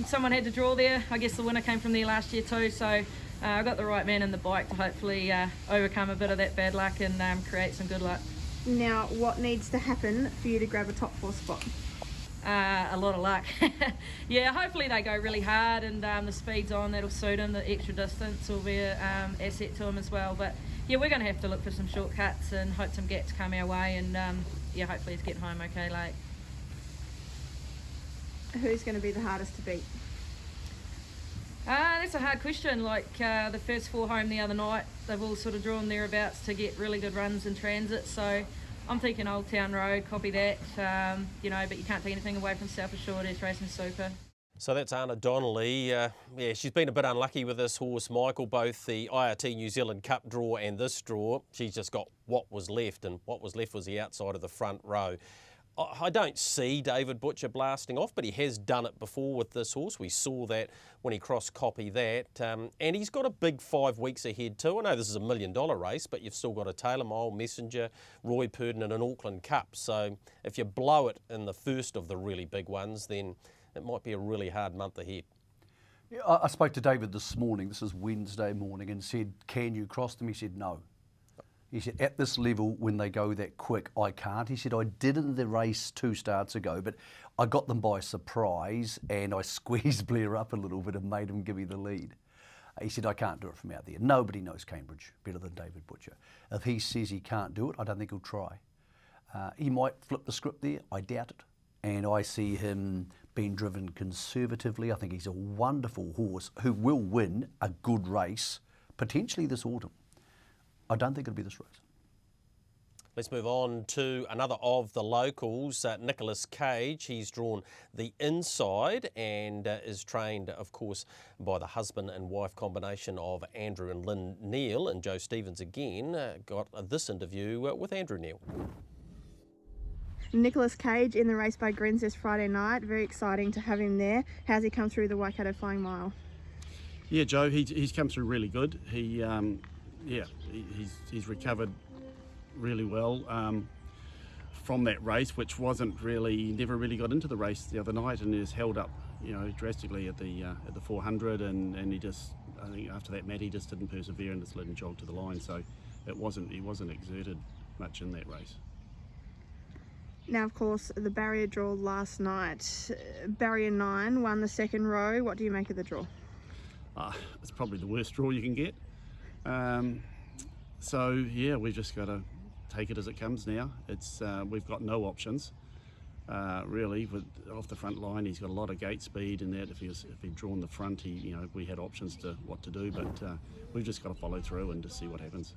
Someone had to draw there. I guess the winner came from there last year too. So I got the right man in the bike to hopefully overcome a bit of that bad luck and create some good luck. Now, what needs to happen for you to grab a top 4 spot? A lot of luck. Yeah, hopefully they go really hard and the speed's on, that'll suit him. The extra distance will be an asset to him as well. But yeah, we're going to have to look for some shortcuts and hope some gaps come our way, and yeah, hopefully he's getting home okay late. Who's going to be the hardest to beat? That's a hard question. Like the first 4 home the other night, they've all sort of drawn thereabouts to get really good runs in transit. So I'm thinking Old Town Road, copy that. You know, but you can't take anything away from South Assured as racing super. So that's Anna Donnelly. Yeah, she's been a bit unlucky with this horse, Michael, both the IRT New Zealand Cup draw and this draw. She's just got what was left, and what was left was the outside of the front row. I don't see David Butcher blasting off, but he has done it before with this horse. We saw that when he cross-copy that. And he's got a big 5 weeks ahead too. I know this is $1 million race, but you've still got a Taylor Mile, Messenger, Roy Purdon and an Auckland Cup. So if you blow it in the first of the really big ones, then it might be a really hard month ahead. Yeah, I spoke to David this morning, this is Wednesday morning, and said, can you cross them? He said, no. He said, at this level, when they go that quick, I can't. He said, I did in the race 2 starts ago, but I got them by surprise and I squeezed Blair up a little bit and made him give me the lead. He said, I can't do it from out there. Nobody knows Cambridge better than David Butcher. If he says he can't do it, I don't think he'll try. He might flip the script there, I doubt it. And I see him being driven conservatively. I think he's a wonderful horse who will win a good race, potentially this autumn. I don't think it'll be this race. Let's move on to another of the locals, Nicholas Cage. He's drawn the inside and is trained, of course, by the husband and wife combination of Andrew and Lynn Neal. And Joe Stevens again got this interview with Andrew Neal. Nicholas Cage in the race by Grins this Friday night. Very exciting to have him there. How's he come through the Waikato Flying Mile? Yeah, Joe, he's come through really good. He's recovered really well from that race, which wasn't really, he never really got into the race the other night, and is held up, you know, drastically at the 400, and he just, I think after that, Matt, he just didn't persevere and just let him jog to the line, so he wasn't exerted much in that race. Now, of course, the barrier draw last night. Barrier 9 won the second row. What do you make of the draw? It's probably the worst draw you can get. So yeah, we've just got to take it as it comes now. It's we've got no options really. Off the front line, he's got a lot of gate speed, and that if he'd drawn the front, we had options to what to do, but we've just got to follow through and just see what happens.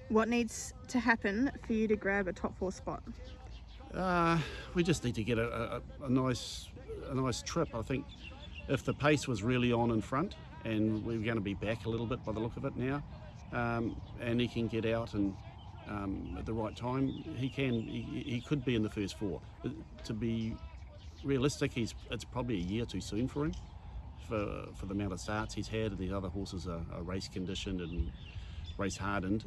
What needs to happen for you to grab a top 4 spot? We just need to get a nice trip. I think if the pace was really on in front, and we're going to be back a little bit by the look of it now, and he can get out and at the right time, he could be in the first 4. But to be realistic, it's probably a year too soon for him for the amount of starts he's had, and these other horses are race conditioned and race hardened,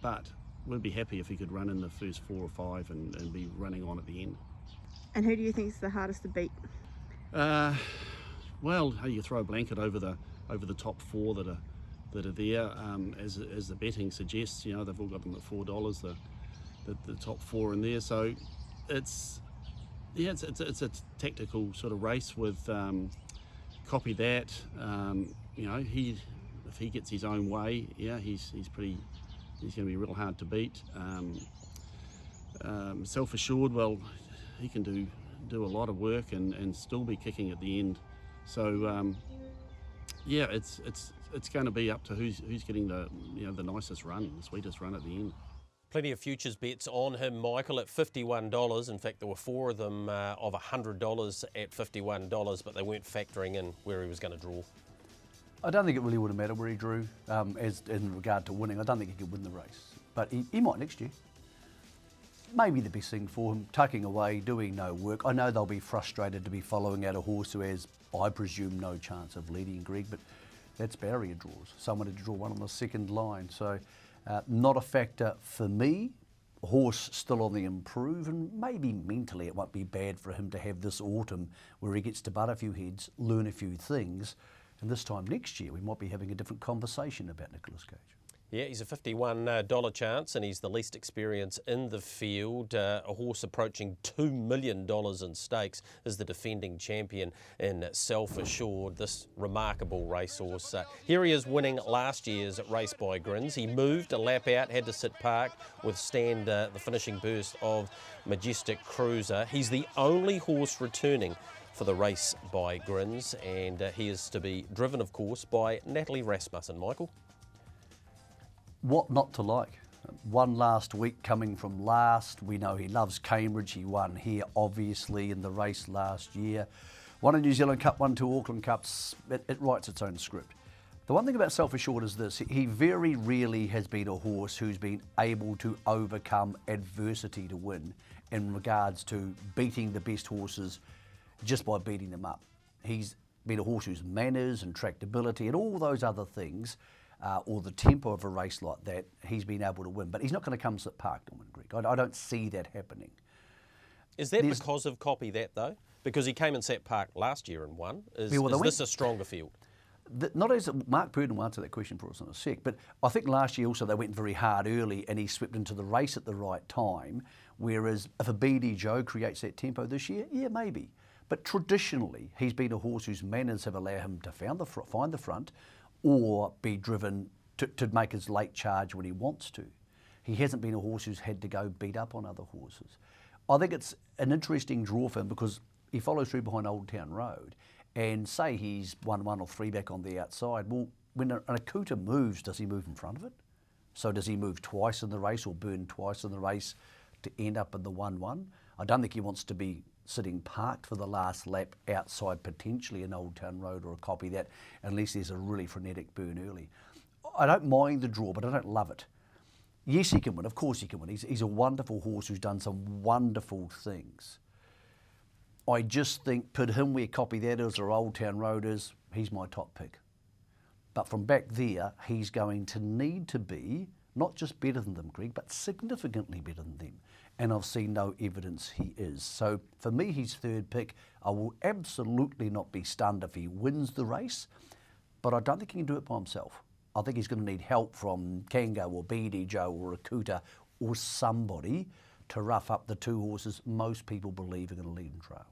but we'd be happy if he could run in the first 4 or 5 and be running on at the end. And who do you think is the hardest to beat? Well, you throw a blanket over the top 4 that are there, as the betting suggests. They've all got them at $4. The top 4 in there. So it's a tactical sort of race with copy that. If he gets his own way, he's going to be real hard to beat. Self-assured, well, he can do a lot of work and still be kicking at the end. So it's going to be up to who's getting the nicest run, the sweetest run at the end. Plenty of futures bets on him, Michael, at $51. In fact, there were 4 of them of $100 at $51, but they weren't factoring in where he was going to draw. I don't think it really would have mattered where he drew as in regard to winning. I don't think he could win the race, but he might next year. Maybe the best thing for him, tucking away, doing no work. I know they'll be frustrated to be following out a horse who has, I presume, no chance of leading, Greg, but that's barrier draws. Someone had to draw one on the second line. So not a factor for me. horse still on the improve, and maybe mentally it won't be bad for him to have this autumn where he gets to butt a few heads, learn a few things, and this time next year we might be having a different conversation about Nicolas Cage. Yeah, he's a $51 chance and he's the least experienced in the field. A horse approaching $2 million in stakes is the defending champion in Self Assured, this remarkable racehorse. Here he is winning last year's race by Grins. He moved a lap out, had to sit park, withstand the finishing burst of Majestic Cruiser. He's the only horse returning for the race by Grins, and he is to be driven, of course, by Natalie Rasmussen. Michael? What not to like? Won last week, coming from last. We know he loves Cambridge. He won here, obviously, in the race last year. Won a New Zealand Cup, won 2 Auckland Cups. It writes its own script. The one thing about Self Assured is this. He very rarely has been a horse who's been able to overcome adversity to win in regards to beating the best horses just by beating them up. He's been a horse whose manners and tractability and all those other things, or the tempo of a race like that, he's been able to win. But he's not going to come sit parked and win, Greg. I don't see that happening. Is that because of Copy That, though? Because he came and sat parked last year and won. Is this a stronger field? Not as Mark Purdon will answer that question for us in a sec, but I think last year also they went very hard early and he swept into the race at the right time, whereas if a BD Joe creates that tempo this year, yeah, maybe. But traditionally, he's been a horse whose manners have allowed him to find the front, or be driven to make his late charge when he wants to. He hasn't been a horse who's had to go beat up on other horses. I think it's an interesting draw for him because he follows through behind Old Town Road, and say he's 1-1 or 3 back on the outside. Well, when an Akuta moves, does he move in front of it? So does he move twice in the race or burn twice in the race to end up in the 1-1? I don't think he wants to be sitting parked for the last lap outside potentially an Old Town Road or a Copy That, unless there's a really frenetic burn early. I don't mind the draw, but I don't love it. Yes, he can win. Of course he can win. He's a wonderful horse who's done some wonderful things. I just think put him where Copy That is or Old Town Road is, he's my top pick. But from back there, he's going to need to be not just better than them, Greg, but significantly better than them. And I've seen no evidence he is. So for me, he's third pick. I will absolutely not be stunned if he wins the race, but I don't think he can do it by himself. I think he's going to need help from Kango or BD Joe or Akuta or somebody to rough up the 2 horses most people believe are going to lead and trail.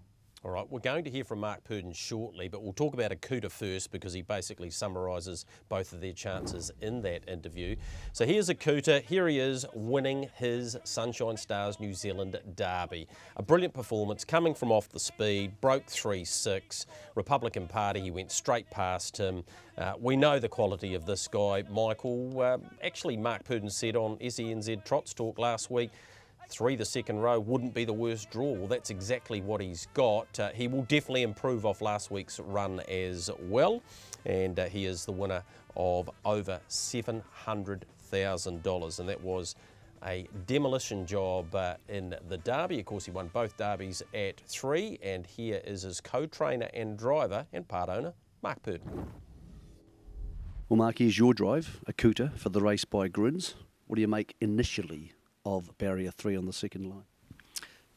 All right, we're going to hear from Mark Purdon shortly, but we'll talk about Akuta first because he basically summarises both of their chances in that interview. So here's Akuta. Here he is winning his Sunshine Stars New Zealand Derby. A brilliant performance coming from off the speed, broke 3-6. Republican Party, he went straight past him. We know the quality of this guy, Michael. Actually, Mark Purdon said on SENZ Trots Talk last week, 3 the second row wouldn't be the worst draw. Well, that's exactly what he's got. He will definitely improve off last week's run as well. And he is the winner of over $700,000. And that was a demolition job in the Derby. Of course, he won both Derbies at 3. And here is his co-trainer and driver and part owner, Mark Purdon. Well, Mark, here's your drive, Akuta, for the race by Grins. What do you make initially of barrier 3 on the second line?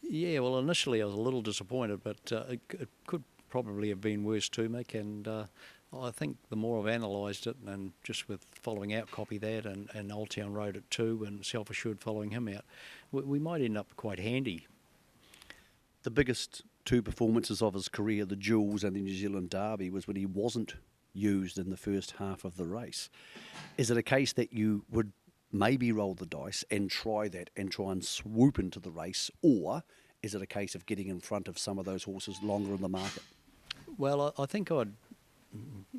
Yeah, well, initially I was a little disappointed, but it could probably have been worse too, Mick, and I think the more I've analysed it, and just with following out Copy That and Old Town Road at 2 and Self Assured following him out, we might end up quite handy. The biggest 2 performances of his career, the Jewels and the New Zealand Derby, was when he wasn't used in the first half of the race. Is it a case that you would maybe roll the dice and try and swoop into the race, or is it a case of getting in front of some of those horses longer in the market? Well, I think I'd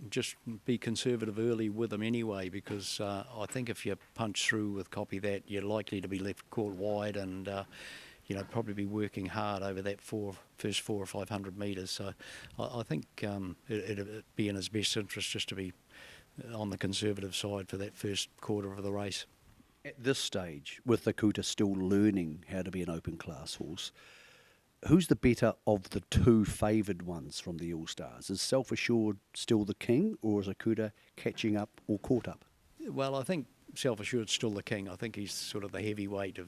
just be conservative early with them anyway, because I think if you punch through with Copy That, you're likely to be left caught wide and probably be working hard over that first 400 or 500 metres. So I think it'd be in his best interest just to be on the conservative side for that first quarter of the race. At this stage, with Akuta still learning how to be an open class horse, who's the better of the 2 favoured ones from the All-Stars? Is Self Assured still the king, or is Akuta catching up or caught up? Well, I think Self Assured's still the king. I think he's sort of the heavyweight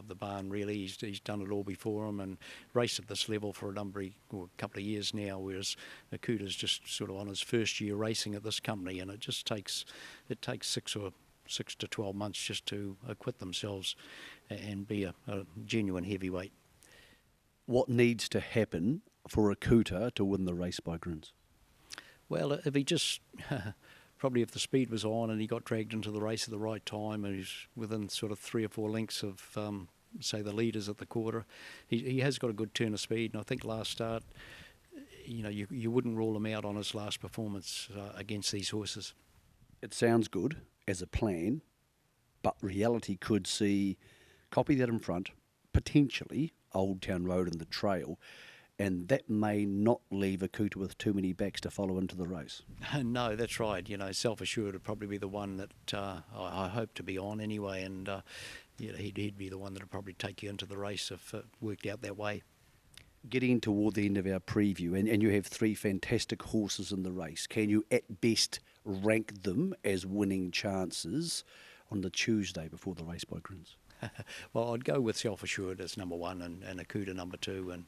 the barn. Really, he's done it all before him and raced at this level for a couple of years now. Whereas Akuta's just sort of on his first year racing at this company, and it takes 6 to 12 months just to acquit themselves and be a genuine heavyweight. What needs to happen for Akuta to win the race by Grins? Well, if he just probably if the speed was on and he got dragged into the race at the right time and he's within sort of 3 or 4 lengths of say the leaders at the quarter, he has got a good turn of speed. And I think last start, you wouldn't rule him out on his last performance against these horses. It sounds good as a plan, but reality could see Copy That in front, potentially Old Town Road and the Trail, and that may not leave Akuta with too many backs to follow into the race. No, that's right. Self Assured would probably be the one that I hope to be on anyway, and he'd be the one that would probably take you into the race if it worked out that way. Getting toward the end of our preview, and you have 3 fantastic horses in the race, can you at best rank them as winning chances on the Tuesday before the race by Grins? Well, I'd go with Self Assured as number 1 and Akuta number 2, and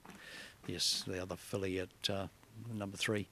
yes, the other filly at number 3.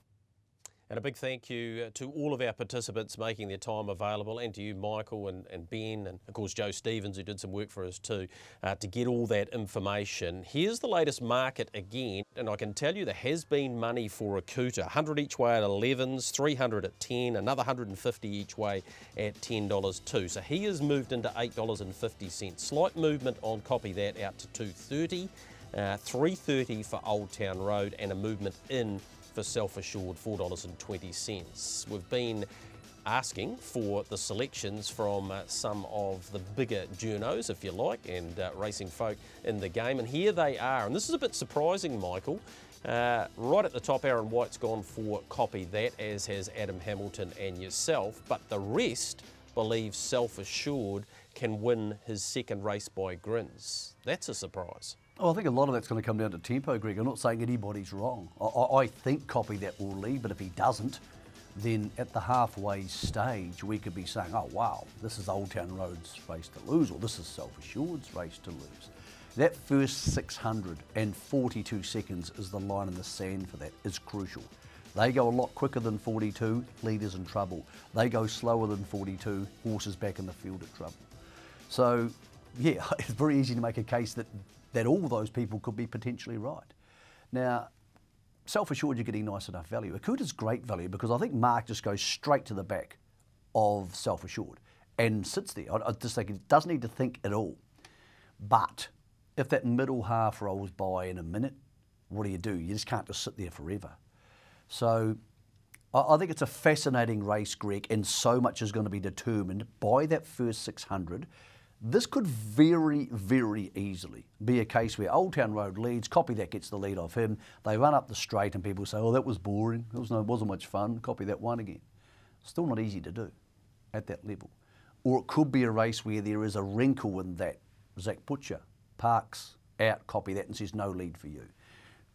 And a big thank you to all of our participants making their time available, and to you, Michael and Ben, and of course Joe Stevens, who did some work for us too, to get all that information. Here's the latest market again, and I can tell you there has been money for Akuta. 100 each way at 11s, 300 at 10, another 150 each way at $10 too. So he has moved into $8.50. Slight movement on Copy That out to $2.30, $3.30 for Old Town Road, and a movement in for Self Assured, $4.20. We've been asking for the selections from some of the bigger journos, if you like, and racing folk in the game, and here they are. And this is a bit surprising, Michael. Right at the top, Aaron White's gone for Copy That, as has Adam Hamilton and yourself, but the rest believe Self Assured can win his second race by Grins. That's a surprise. Oh, I think a lot of that's going to come down to tempo, Greg. I'm not saying anybody's wrong. I think Copy That will lead, but if he doesn't, then at the halfway stage, we could be saying, oh, wow, this is Old Town Road's race to lose, or this is Self Assured's race to lose. That first 642 seconds is the line in the sand for that. It's crucial. They go a lot quicker than 42, leaders in trouble. They go slower than 42, horses back in the field at trouble. So, yeah, it's very easy to make a case that all those people could be potentially right. Now, Self Assured, you're getting nice enough value. Akuta's great value because I think Mark just goes straight to the back of Self Assured and sits there. I just think it doesn't need to think at all. But if that middle half rolls by in a minute, what do? You just can't just sit there forever. So I think it's a fascinating race, Greg, and so much is going to be determined by that first 600. This could very, very easily be a case where Old Town Road leads, Copy That gets the lead off him, they run up the straight and people say, oh, that was boring, it wasn't much fun, Copy That won again. Still not easy to do at that level. Or it could be a race where there is a wrinkle in that. Zach Butcher parks out Copy That and says no lead for you.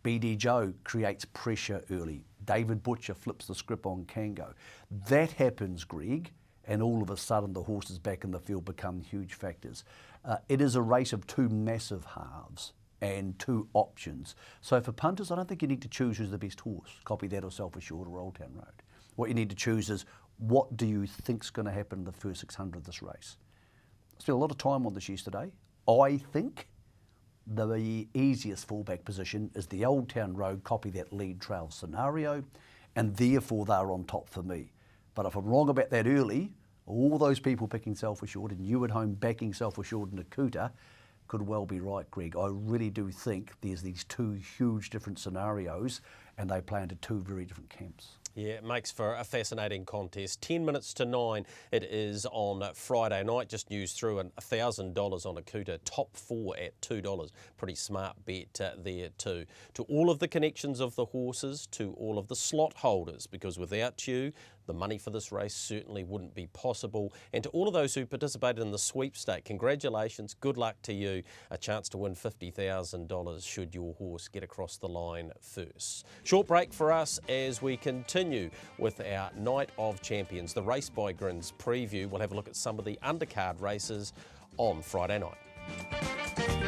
BD Joe creates pressure early. David Butcher flips the script on Kango. That happens, Greg, and all of a sudden the horses back in the field become huge factors. It is a race of 2 massive halves and 2 options. So for punters, I don't think you need to choose who's the best horse, Copy That or Self Assured or Old Town Road. What you need to choose is, what do you think's going to happen in the first 600 of this race? I spent a lot of time on this yesterday. I think the easiest fallback position is the Old Town Road Copy That lead trail scenario, and therefore they're on top for me. But if I'm wrong about that early, all those people picking Self Assured and you at home backing Self Assured and Akuta could well be right, Greg. I really do think there's these 2 huge different scenarios and they play into 2 very different camps. Yeah, it makes for a fascinating contest. 10 minutes to 9 it is on Friday night. Just news through $1,000 on Akuta, top 4 at $2. Pretty smart bet there too. To all of the connections of the horses, to all of the slot holders, because without you, the money for this race certainly wouldn't be possible. And to all of those who participated in the sweepstake, congratulations, good luck to you. A chance to win $50,000 should your horse get across the line first. Short break for us as we continue with our Night of Champions, the Race by Grins preview. We'll have a look at some of the undercard races on Friday night.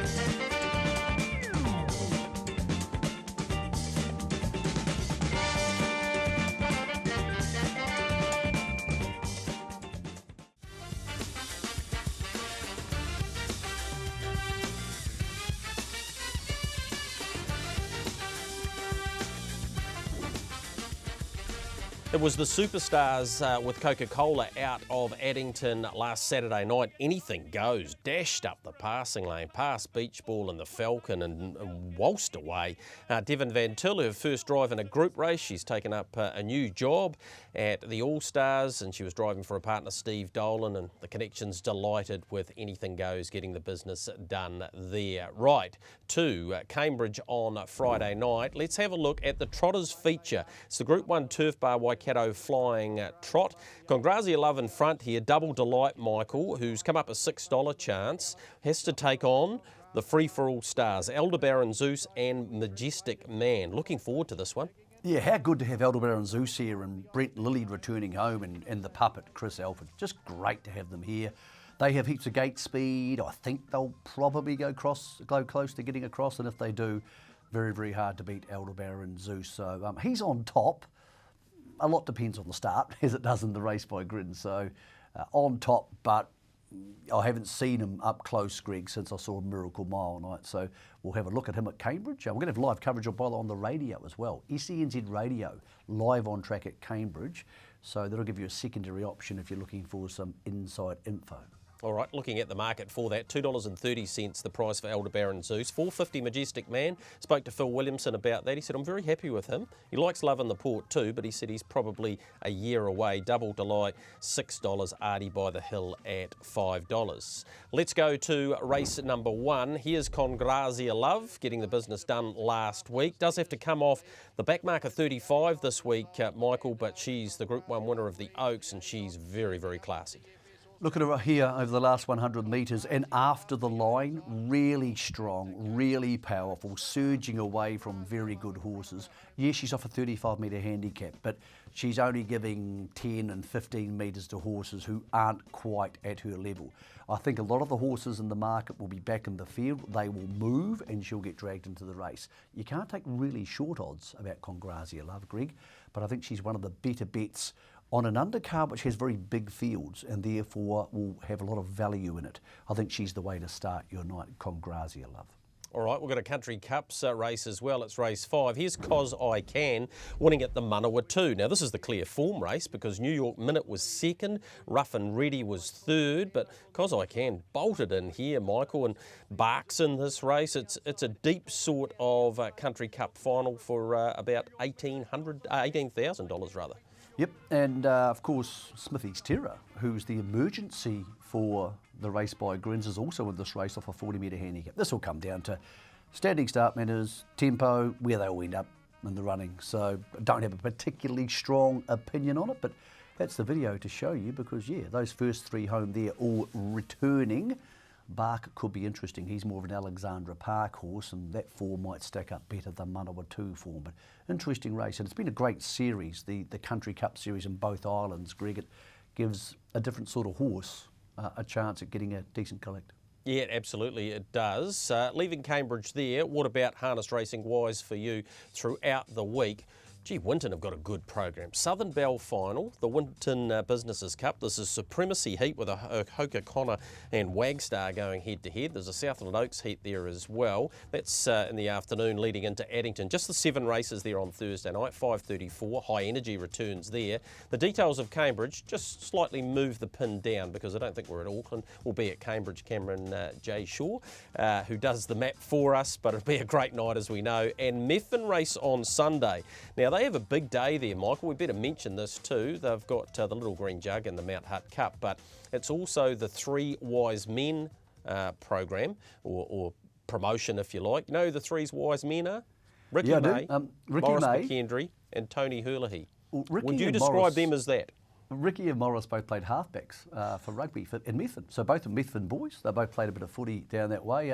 It was the superstars with Coca-Cola out of Addington last Saturday night. Anything goes. Dashed up the passing lane, past Beach Ball and the Falcon and waltzed away. Devon Van Til, her first drive in a group race. She's taken up a new job at the All-Stars and she was driving for a partner, Steve Dolan, and the connection's delighted with Anything Goes getting the business done there. Right, to Cambridge on Friday night. Let's have a look at the Trotters feature. It's the Group 1 Turf Bar Waikato Flying Trot. Congrazia Love in front here. Double Delight Michael, who's come up a $6 chance, has to take on the free-for-all stars, Aldebaran Zeus and Majestic Man. Looking forward to this one. Yeah, how good to have Aldebaran Zeus here and Brent Lilley returning home and the puppet, Chris Alford. Just great to have them here. They have heaps of gate speed. I think they'll probably go close to getting across, and if they do, very, very hard to beat Aldebaran Zeus. So he's on top. A lot depends on the start, as it does in the race by Grins. So on top, but I haven't seen him up close, Greg, since I saw Miracle Mile night. So we'll have a look at him at Cambridge. We're going to have live coverage on the radio as well. SENZ Radio, live on track at Cambridge. So that'll give you a secondary option if you're looking for some inside info. All right, looking at the market for that, $2.30 the price for Aldebaran Zeus, $4.50 Majestic Man. Spoke to Phil Williamson about that. He said, I'm very happy with him. He likes Love in the Port too, but he said he's probably a year away. Double Delight, $6, Artie by the Hill at $5. Let's go to race number 1. Here's Congrazia Love, getting the business done last week. Does have to come off the back marker 35 this week, Michael, but she's the Group 1 winner of the Oaks and she's very, very classy. Look at her here over the last 100 metres and after the line, really strong, really powerful, surging away from very good horses. Yes, she's off a 35 metre handicap, but she's only giving 10 and 15 metres to horses who aren't quite at her level. I think a lot of the horses in the market will be back in the field. They will move and she'll get dragged into the race. You can't take really short odds about Congrazia Love, Greg, but I think she's one of the better bets on an undercard which has very big fields and therefore will have a lot of value in it. I think she's the way to start your night, Congrazia Love. All right, we've got a Country Cups race as well. It's race 5. Here's Cos I Can winning at the Manawa 2. Now, this is the clear form race because New York Minute was second, Rough and Ready was third, but Cos I Can bolted in here, Michael, and barks in this race. It's a deep sort of Country Cup final for about $18,000 rather. Yep, and of course Smithy's Terror, who's the emergency for the race by Grins, is also in this race off a 40 metre handicap. This will come down to standing start matters, tempo, where they'll end up in the running. So I don't have a particularly strong opinion on it, but that's the video to show you because, yeah, those first 3 home there all returning. Bark could be interesting. He's more of an Alexandra Park horse and that form might stack up better than Manawa 2 form. But interesting race and it's been a great series, the Country Cup series in both islands. Greg, it gives a different sort of horse a chance at getting a decent collect. Yeah, absolutely it does. Leaving Cambridge there, what about harness racing wise for you throughout the week? Gee, Winton have got a good program. Southern Bell Final, the Winton Businesses Cup. This is Supremacy Heat with a Hoka Connor and Wagstar going head to head. There's a Southland Oaks Heat there as well. That's in the afternoon leading into Addington. Just the 7 races there on Thursday night, 5:34. High Energy returns there. The details of Cambridge, just slightly move the pin down because I don't think we're at Auckland. We'll be at Cambridge. Cameron J. Shaw, who does the map for us, but it'll be a great night as we know. And Methven race on Sunday. Now, they have a big day there, Michael. We better mention this too. They've got the Little Green Jug and the Mount Hutt Cup, but it's also the 3 Wise Men program or promotion, if you like. You know who the 3 Wise Men are? Ricky May, Morris McKendry and Tony Hurley. Well, would you describe them as that? Ricky and Morris both played halfbacks for rugby in Methven. So both are Methven boys. They both played a bit of footy down that way.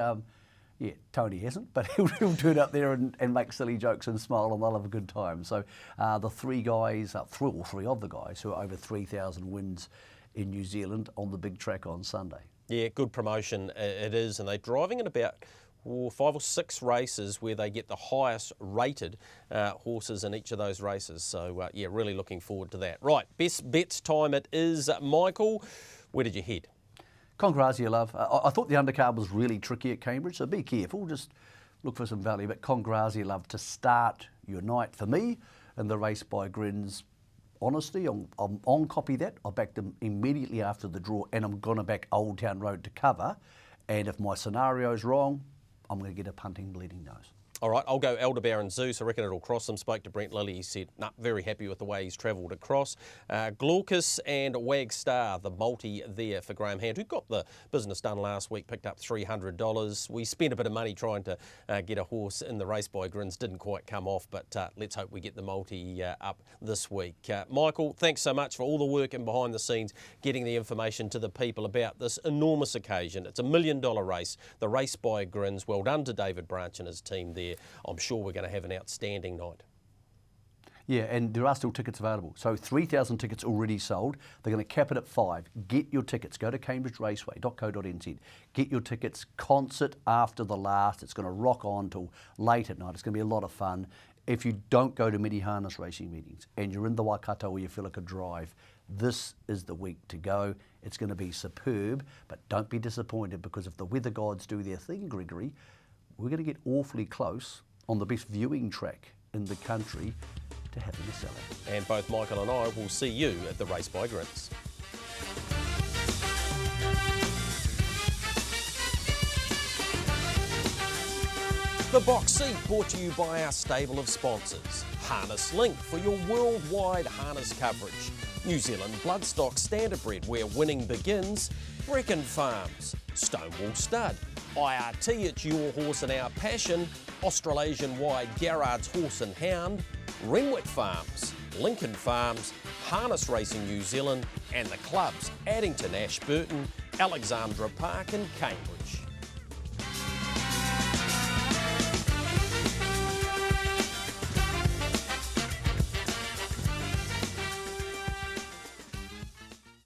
Yeah, Tony hasn't, but he'll turn up there and make silly jokes and smile and they'll have a good time. So the 3 guys, 3 of the guys who are over 3,000 wins in New Zealand on the big track on Sunday. Yeah, good promotion it is, and they're driving at about 5 or 6 races where they get the highest rated horses in each of those races. So, yeah, really looking forward to that. Right, best bets time it is. Michael, where did you head? Congrazia, love. I thought the undercard was really tricky at Cambridge, so be careful. Just look for some value. But Congrazia, love, to start your night for me and the race by Grins. Honestly, I'm on copy that. I backed them immediately after the draw, and I'm going to back Old Town Road to cover. And if my scenario's wrong, I'm going to get a punting bleeding nose. All right, I'll go Aldebaran Zeus. I reckon it'll cross them. Spoke to Brent Lilly. He said, nah, very happy with the way he's travelled across. Glaucus and Wagstar, the multi there for Graham Hand, who got the business done last week, picked up $300. We spent a bit of money trying to get a horse in the race by Grins. Didn't quite come off, but let's hope we get the multi up this week. Michael, thanks so much for all the work and behind the scenes, getting the information to the people about this enormous occasion. It's $1 million race, the race by Grins. Well done to David Branch and his team there. I'm sure we're going to have an outstanding night. Yeah, and there are still tickets available. So 3,000 tickets already sold. They're going to cap it at 5. Get your tickets. Go to cambridgeraceway.co.nz. Get your tickets. Concert after the last. It's going to rock on till late at night. It's going to be a lot of fun. If you don't go to many harness racing meetings and you're in the Waikato or you feel like a drive, this is the week to go. It's going to be superb, but don't be disappointed, because if the weather gods do their thing, Gregory, we're going to get awfully close on the best viewing track in the country to having a sell out. And both Michael and I will see you at the race by Grins. The Box Seat brought to you by our stable of sponsors. Harness Link for your worldwide harness coverage. New Zealand Bloodstock Standardbred, where winning begins. Brecon Farms. Stonewall Stud. IRT, it's your horse and our passion. Australasian-wide Garrard's Horse and Hound. Renwick Farms. Lincoln Farms. Harness Racing New Zealand. And the clubs Addington, Ashburton, Alexandra Park and Cambridge.